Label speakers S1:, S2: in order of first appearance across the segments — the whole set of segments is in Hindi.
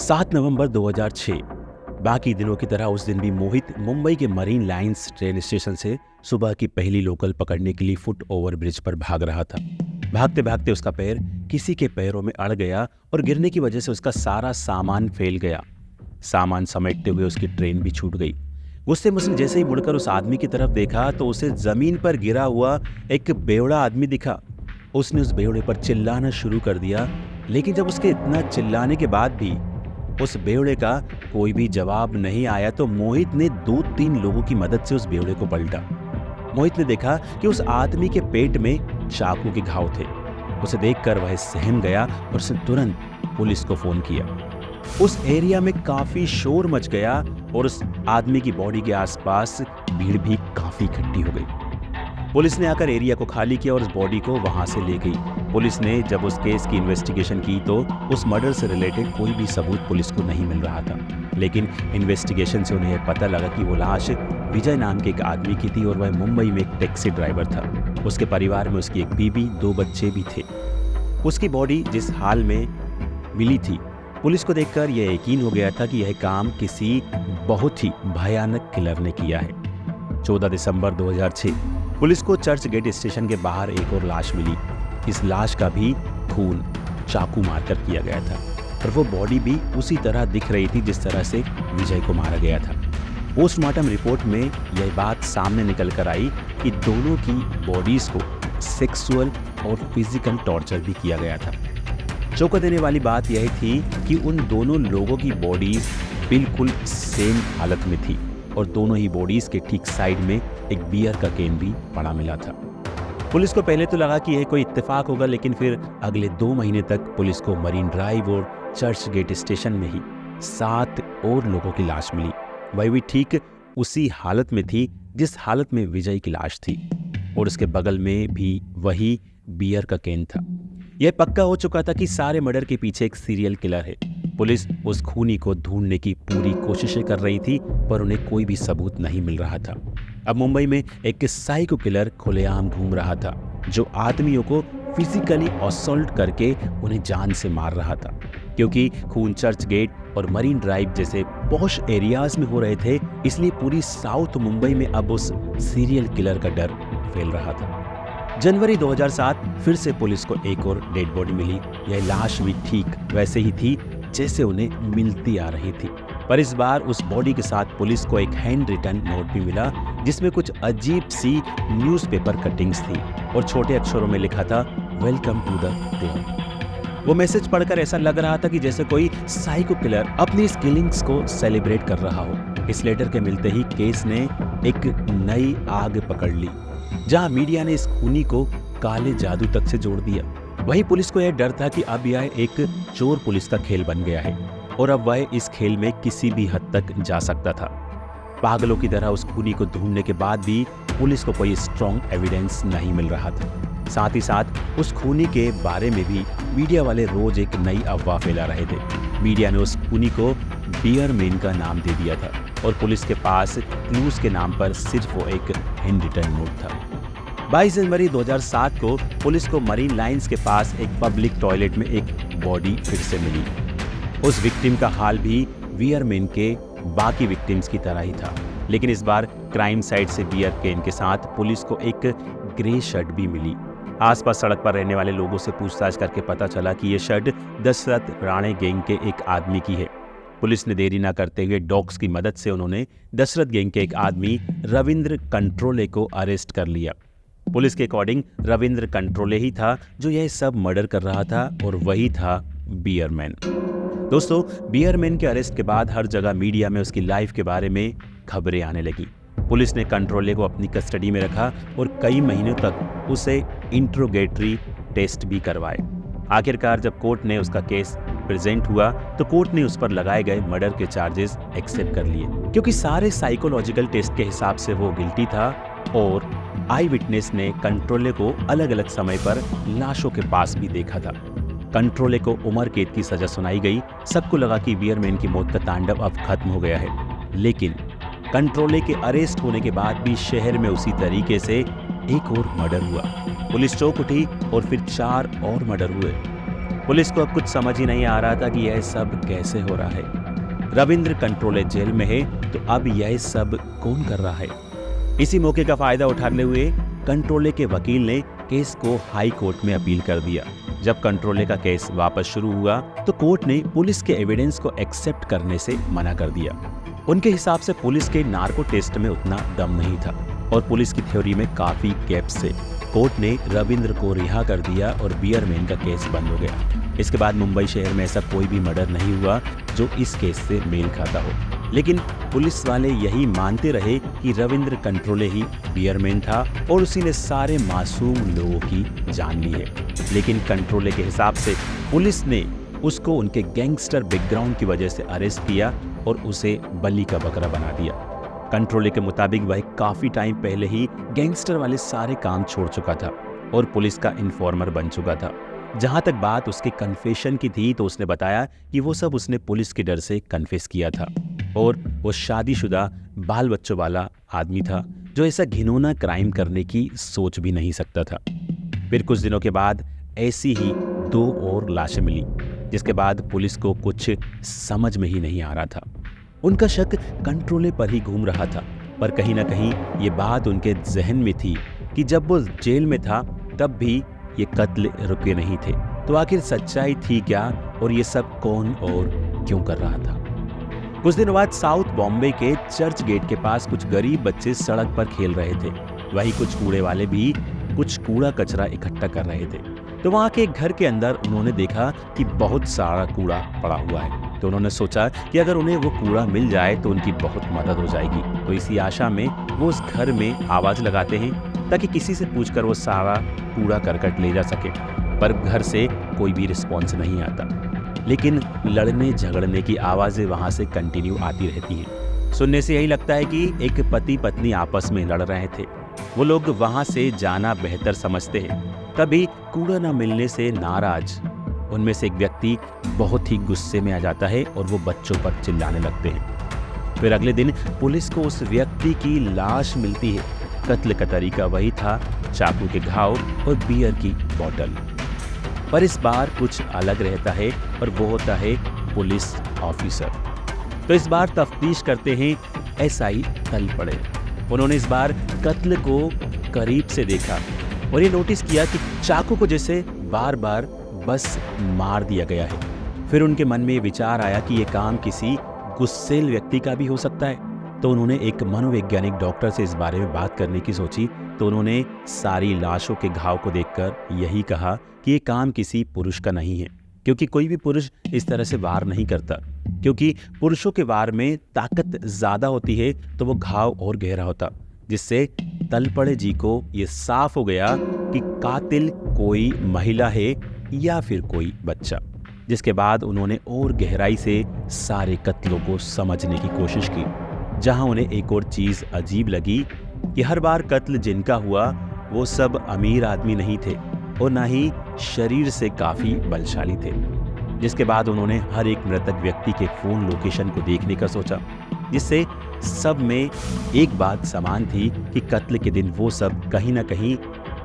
S1: 7 नवंबर 2006। बाकी दिनों की तरह उस दिन भी मोहित मुंबई के मरीन लाइंस ट्रेन स्टेशन से सुबह की पहली लोकल पकड़ने के लिए फुट ओवर ब्रिज पर भाग रहा था। भागते भागते उसका पैर किसी के पैरों में अड़ गया और गिरने की वजह से उसका सारा सामान फैल गया। सामान समेटते हुए उसकी ट्रेन भी छूट गई। गुस्से में उसने जैसे ही मुड़कर उस आदमी की तरफ देखा तो उसे जमीन पर गिरा हुआ एक बेवड़ा आदमी दिखा। उसने उस बेवड़े पर चिल्लाना शुरू कर दिया, लेकिन जब उसके इतना चिल्लाने के बाद भी उस बेवड़े का कोई भी जवाब नहीं आया तो मोहित ने 2-3 लोगों की मदद से उस बेवड़े को पलटा। मोहित ने देखा कि उस आदमी के पेट में चाकू के घाव थे। उसे देखकर वह सहम गया और उसने तुरंत पुलिस को फोन किया। उस एरिया में काफी शोर मच गया और उस आदमी की बॉडी के आसपास भीड़ भी काफी इकट्ठी हो गई। पुलिस ने आकर एरिया को खाली किया और उस बॉडी को वहां से ले गई। पुलिस ने जब उस केस की इन्वेस्टिगेशन की तो उस मर्डर से रिलेटेड कोई भी सबूत पुलिस को नहीं मिल रहा था, लेकिन इन्वेस्टिगेशन से उन्हें पता लगा कि वो लाश विजय नाम के एक आदमी की थी और वह मुंबई में एक टैक्सी ड्राइवर था। उसके परिवार में उसकी एक बीवी, 2 बच्चे भी थे। उसकी बॉडी जिस हाल में मिली थी, पुलिस को देखकर यह यकीन हो गया था कि यह काम किसी बहुत ही भयानक किलर ने किया है। 14 दिसंबर 2006 पुलिस को चर्च गेट स्टेशन के बाहर एक और लाश मिली। इस लाश का भी खून चाकू मारकर किया गया था और वो बॉडी भी उसी तरह दिख रही थी जिस तरह से विजय को मारा गया था। पोस्टमार्टम रिपोर्ट में यह बात सामने निकल कर आई कि दोनों की बॉडीज को सेक्सुअल और फिजिकल टॉर्चर भी किया गया था। चौंका देने वाली बात यह थी कि उन दोनों लोगों की बॉडीज बिल्कुल सेम हालत में थी और दोनों ही बॉडीज के ठीक साइड में एक बियर का कैन भी पड़ा मिला था। पुलिस को पहले तो लगा कि यह कोई इत्तेफाक होगा, लेकिन फिर अगले 2 महीने तक पुलिस को मरीन ड्राइव और चर्च गेट स्टेशन में ही 7 और लोगों की लाश मिली। वह भी ठीक उसी हालत में थी जिस हालत में विजय की लाश थी और उसके बगल में भी वही बियर का कैन था। यह पक्का हो चुका था कि सारे मर्डर के पीछे एक सीरियल किलर है। पुलिस उस खूनी को ढूंढने की पूरी कोशिशें कर रही थी, पर उन्हें कोई भी सबूत नहीं मिल रहा था। अब मुंबई में एक साइको किलर खुलेआम घूम रहा था, जो आदमियों को फिजिकली असॉल्ट करके उन्हें जान से मार रहा था। क्योंकि खून चर्च गेट और मरीन ड्राइव जैसे पॉश एरियाज में हो रहे थे, इसलिए पूरी साउथ मुंबई में अब उस सीरियल किलर का डर फैल रहा था। जनवरी 2007 फिर से पुलिस को एक और डेड बॉडी मिली। यह लाश भी ठीक वैसे ही थी जैसे उन्हें मिलती आ रही थी, पर इस बार उस बॉडी के साथ पुलिस को एक हैंड रिटन नोट भी मिला जिसमें कुछ अजीब सी न्यूज़पेपर कटिंग्स थी और छोटे अक्षरों में लिखा था, वेलकम टू द क्लब। वो मैसेज पढ़कर ऐसा लग रहा था कि जैसे कोई साइको किलर अपनी इस किलिंग्स को सेलिब्रेट कर रहा हो। इस लेटर के मिलते ही केस ने एक नई आग पकड़ ली, जहां मीडिया ने इस खूनी को काले जादू तक से जोड़ दिया। वही पुलिस को यह डर था कि अब यह एक चोर पुलिस का खेल बन गया है और अब वह इस खेल में किसी भी हद तक जा सकता था। पागलों की तरह उस खूनी को ढूंढने के बाद भी पुलिस को कोई स्ट्रॉन्ग एविडेंस नहीं मिल रहा था। साथ ही साथ उस खूनी के बारे में भी मीडिया वाले रोज एक नई अफवाह फैला रहे थे। मीडिया ने उस खूनी को बियर मैन का नाम दे दिया था और पुलिस के पास क्लूज के नाम पर सिर्फ वो एक हैंड रिटन नोट था। 22 जनवरी 2007 को पुलिस को मरीन लाइंस के पास एक पब्लिक टॉयलेट में एक बॉडी फिर से मिली। उस विक्टिम का हाल भी बियरमैन के बाकी विक्टिम्स की तरह ही था, लेकिन इस बार क्राइम साइट से बियर कैन के साथ पुलिस को एक ग्रे शर्ट भी मिली। आसपास सड़क पर रहने वाले लोगों से पूछताछ करके पता चला कि यह शर्ट दशरथ राणे गैंग के एक आदमी की है। पुलिस ने देरी न करते हुए डॉग्स की मदद से उन्होंने दशरथ गैंग के एक आदमी रविंद्र कंट्रोले को अरेस्ट कर लिया। पुलिस के अकॉर्डिंग रविंद्र कंट्रोले ही था जो यह सब मर्डर कर रहा था और वही था बियरमैन। दोस्तों, बियरमैन के अरेस्ट के बाद हर जगह मीडिया में उसकी लाइफ के बारे में खबरें आने लगी। पुलिस ने कंट्रोले को अपनी कस्टडी में रखा और कई महीनों तक उसे इंट्रोगेटरी टेस्ट भी करवाए। आखिरकार जब कोर्ट ने उसका केस प्रेजेंट हुआ तो कोर्ट ने उस पर लगाए गए मर्डर के चार्जेस एक्सेप्ट कर लिए, क्योंकि सारे साइकोलॉजिकल टेस्ट के हिसाब से वो गिल्टी था और आई विटनेस ने कंट्रोले को अलग अलग समय पर लाशों के पास भी देखा था। कंट्रोले को उम्र कैद की सजा सुनाई गई। सबको लगा कि बियरमैन की मौत का तांडव अब खत्म हो गया है, लेकिन कंट्रोले के अरेस्ट होने के बाद भी शहर में उसी तरीके से एक और मर्डर हुआ। पुलिस चौंक उठी और फिर 4 और मर्डर हुए। पुलिस को अब कुछ समझ ही नहीं आ रहा था कि यह सब कैसे हो रहा है। रविंद्र कंट्रोले जेल में है तो अब यह सब कौन कर रहा है? इसी मौके का फायदा उठाते हुए कंट्रोले के वकील ने केस को हाई कोर्ट में अपील कर दिया। जब कंट्रोले का केस वापस शुरू हुआ तो कोर्ट ने पुलिस के एविडेंस को एक्सेप्ट करने से मना कर दिया। उनके हिसाब से पुलिस के नार्को टेस्ट में उतना दम नहीं था और पुलिस की थ्योरी में काफी गैप्स थे। कोर्ट ने रविंद्र को रिहा कर दिया और बियरमैन का केस बंद हो गया। इसके बाद मुंबई शहर में ऐसा कोई भी मर्डर नहीं हुआ जो इस केस से मेल खाता हो। लेकिन पुलिस वाले यही मानते रहे कि रविंद्र कंट्रोले ही बियरमैन था और उसी ने सारे मासूम लोगों की जान ली है। लेकिन कंट्रोले के हिसाब से पुलिस ने उसको उनके गैंगस्टर बैकग्राउंड की वजह से अरेस्ट किया और उसे बलि का बकरा बना दिया। कंट्रोले के मुताबिक वह काफी टाइम पहले ही गैंगस्टर वाले सारे काम छोड़ चुका था और पुलिस का इन्फॉर्मर बन चुका था। जहां तक बात उसके कन्फेशन की थी तो उसने बताया कि वो सब उसने पुलिस के डर से कन्फेस किया था और वो शादीशुदा बाल बच्चों वाला आदमी था जो ऐसा घिनौना क्राइम करने की सोच भी नहीं सकता था। फिर कुछ दिनों के बाद ऐसी ही 2 और लाशें मिली, जिसके बाद पुलिस को कुछ समझ में ही नहीं आ रहा था। उनका शक कंट्रोले पर ही घूम रहा था, पर कहीं ना कहीं ये बात उनके जहन में थी कि जब वो जेल में था तब भी ये कत्ल रुके नहीं थे। तो आखिर सच्चाई थी क्या और ये सब कौन और क्यों कर रहा था? कुछ दिनों बाद साउथ बॉम्बे के चर्च गेट के पास कुछ गरीब बच्चे सड़क पर खेल रहे थे। वहीं कुछ कूड़े वाले भी कुछ कूड़ा कचरा इकट्ठा कर रहे थे। तो वहां के एक घर के अंदर उन्होंने देखा कि बहुत सारा कूड़ा पड़ा हुआ है। तो उन्होंने सोचा कि अगर उन्हें वो कूड़ा मिल जाए तो उनकी बहुत मदद हो जाएगी। तो इसी आशा में वो उस घर में आवाज लगाते हैं ताकि किसी से पूछकर वो सारा कूड़ा करकट ले जा सके, पर घर से कोई भी रिस्पॉन्स नहीं आता। लेकिन लड़ने झगड़ने की आवाजें वहां से कंटिन्यू आती रहती हैं। सुनने से यही लगता है कि एक पति पत्नी आपस में लड़ रहे थे। वो लोग वहां से जाना बेहतर समझते हैं। तभी कूड़ा न मिलने से नाराज उनमें से एक व्यक्ति बहुत ही गुस्से में आ जाता है और वो बच्चों पर चिल्लाने लगते हैं। फिर अगले दिन पुलिस को उस व्यक्ति की लाश मिलती है। कत्ल का तरीका वही था, चाकू के घाव और बियर की बोतल। पर इस बार कुछ अलग रहता है और वो होता है पुलिस ऑफिसर। तो इस बार तफ्तीश करते हैं एसआई तलपड़े। उन्होंने इस बार कत्ल को करीब से देखा और ये नोटिस किया कि चाकू को जैसे बार बार बस मार दिया गया है। फिर उनके मन में ये विचार आया कि ये काम किसी गुस्सैल व्यक्ति का भी हो सकता है। तो उन्होंने एक मनोवैज्ञानिक डॉक्टर से इस बारे में बात करने की सोची। तो उन्होंने सारी लाशों के घाव को देखकर यही कहा कि ये काम किसी पुरुष का नहीं है, क्योंकि कोई भी पुरुष इस तरह से वार नहीं करता। क्योंकि पुरुषों के वार में ताकत ज्यादा होती है तो वो घाव और गहरा होता, जिससे तलपड़े जी को ये साफ हो गया कि कातिल कोई महिला है या फिर कोई बच्चा। जिसके बाद उन्होंने और गहराई से सारे कत्लों को समझने की कोशिश की। जहां उन्हें एक और चीज अजीब लगी कि हर बार कत्ल जिनका हुआ वो सब अमीर आदमी नहीं थे और ना ही शरीर से काफी बलशाली थे। जिसके बाद उन्होंने हर एक मृतक व्यक्ति के फोन लोकेशन को देखने का सोचा, जिससे सब में एक बात समान थी कि कत्ल के दिन वो सब कहीं ना कहीं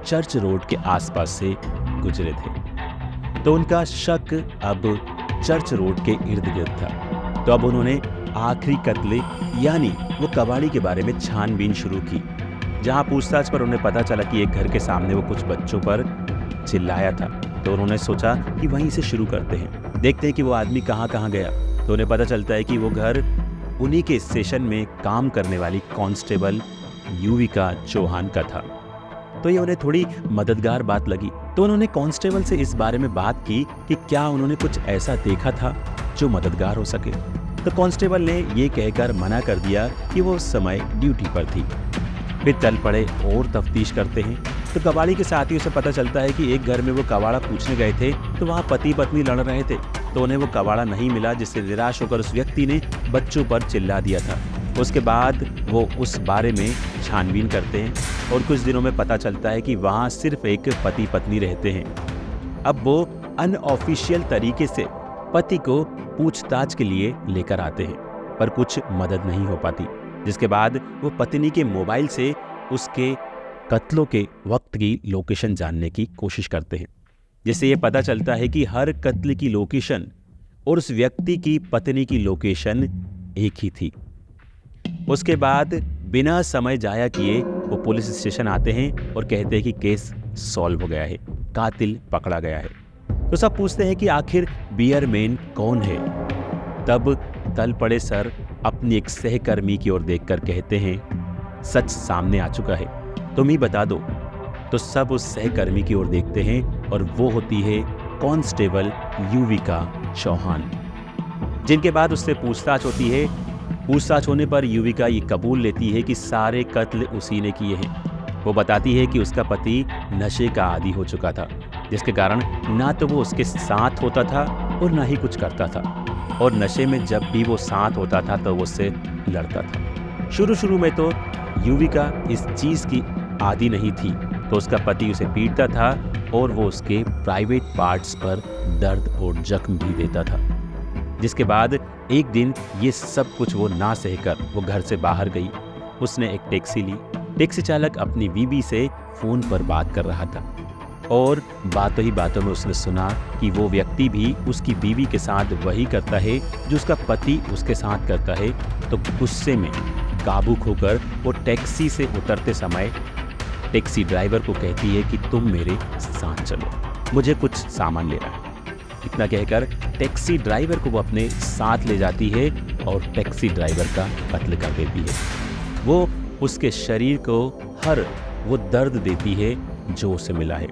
S1: चर्च रोड के आसपास से गुजरे थे। तो उनका शक अब चर्च रोड के इर्द गिर्द था। तो अब उन्होंने आखिरी कत्ल यानी वो कबाड़ी के बारे में छानबीन शुरू की, जहां पूछताछ पर उन्हें पता चला कि एक घर के सामने वो कुछ बच्चों पर चिल्लाया था। तो उन्होंने सोचा कि वहीं से शुरू करते हैं, देखते हैं कि वो आदमी कहाँ कहाँ गया। तो उन्हें पता चलता है कि वो घर उन्हीं के स्टेशन में काम करने वाली कांस्टेबल युविका चौहान का था। तो ये उन्हें थोड़ी मददगार बात लगी। तो उन्होंने कांस्टेबल से इस बारे में बात की कि क्या उन्होंने कुछ ऐसा देखा था जो मददगार हो सके। तो कांस्टेबल ने ये कहकर मना कर दिया कि वो उस समय ड्यूटी पर थी। फिर चल पड़े और तफ्तीश करते हैं। तो कबाड़ी के साथियों से पता चलता है कि एक घर में वो कबाड़ा पूछने गए थे तो वहाँ पति पत्नी लड़ रहे थे। तो उन्हें वो कबाड़ा नहीं मिला, जिससे निराश होकर उस व्यक्ति ने बच्चों पर चिल्ला दिया था। उसके बाद वो उस बारे में छानबीन करते हैं और कुछ दिनों में पता चलता है कि वहाँ सिर्फ एक पति पत्नी रहते हैं। अब वो अनऑफिशियल तरीके से पति को पूछताछ के लिए लेकर आते हैं, पर कुछ मदद नहीं हो पाती। जिसके बाद वो पत्नी के मोबाइल से उसके कत्लों के वक्त की लोकेशन जानने की कोशिश करते हैं। जिससे ये पता चलता है कि हर कत्ल की लोकेशन और उस व्यक्ति की पत्नी की लोकेशन एक ही थी। उसके बाद बिना समय जाया किए वो पुलिस स्टेशन आते हैं और कहते हैं कि केस सॉल्व हो गया है, कातिल पकड़ा गया है। तो सब पूछते हैं कि आखिर बियरमैन कौन है। तब तल पड़े सर अपनी एक सहकर्मी की ओर देखकर कहते हैं, सच सामने आ चुका है, तुम ही बता दो। तो सब उस सहकर्मी की ओर देखते हैं और वो होती है कांस्टेबल युविका चौहान। जिनके बाद उससे पूछताछ होती है। पूछताछ होने पर युविका ये कबूल लेती है कि सारे कत्ल उसी ने किए हैं। वो बताती है कि उसका पति नशे का आदी हो चुका था, जिसके कारण ना तो वो उसके साथ होता था और ना ही कुछ करता था, और नशे में जब भी वो साथ होता था तो वो उससे लड़ता था। शुरू में तो युविका इस चीज़ की आदी नहीं थी, तो उसका पति उसे पीटता था और वो उसके प्राइवेट पार्ट्स पर दर्द और जख्म भी देता था। जिसके बाद एक दिन ये सब कुछ वो ना सहकर वो घर से बाहर गई। उसने एक टैक्सी ली। टैक्सी चालक अपनी बीवी से फ़ोन पर बात कर रहा था और बातों ही बातों में उसने सुना कि वो व्यक्ति भी उसकी बीवी के साथ वही करता है जो उसका पति उसके साथ करता है। तो गुस्से में काबू खोकर वो टैक्सी से उतरते समय टैक्सी ड्राइवर को कहती है कि तुम मेरे साथ चलो, मुझे कुछ सामान लेना है। इतना कहकर टैक्सी ड्राइवर को वो अपने साथ ले जाती है और टैक्सी ड्राइवर का कत्ल कर देती है। वो उसके शरीर को हर वो दर्द देती है जो उसे मिला है।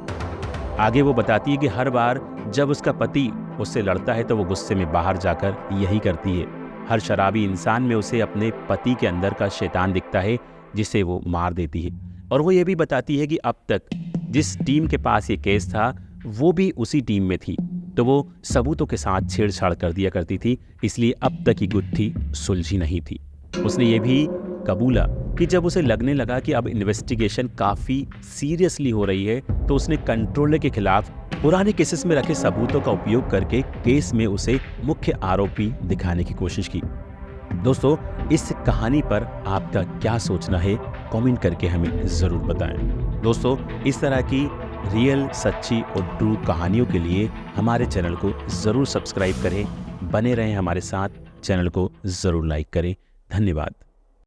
S1: आगे वो बताती है कि हर बार जब उसका पति उससे लड़ता है तो वो गुस्से में बाहर जाकर यही करती है। हर शराबी इंसान में उसे अपने पति के अंदर का शैतान दिखता है, जिसे वो मार देती है। और वो ये भी बताती है कि अब तक जिस टीम के पास ये केस था वो भी उसी टीम में थी, तो वो सबूतों के साथ छेड़छाड़ कर दिया करती थी, इसलिए अब तक की गुत्थी सुलझी नहीं थी। उसने ये भी कबूला कि जब उसे लगने लगा कि अब इन्वेस्टिगेशन काफ़ी सीरियसली हो रही है, तो उसने कंट्रोलर के खिलाफ पुराने केसेस में रखे सबूतों का उपयोग करके केस में उसे मुख्य आरोपी दिखाने की कोशिश की। दोस्तों, इस कहानी पर आपका क्या सोचना है, कमेंट करके हमें ज़रूर बताएं। दोस्तों, इस तरह की रियल, सच्ची और ट्रू कहानियों के लिए हमारे चैनल को ज़रूर सब्सक्राइब करें। बने रहें हमारे साथ, चैनल को ज़रूर लाइक करें। धन्यवाद।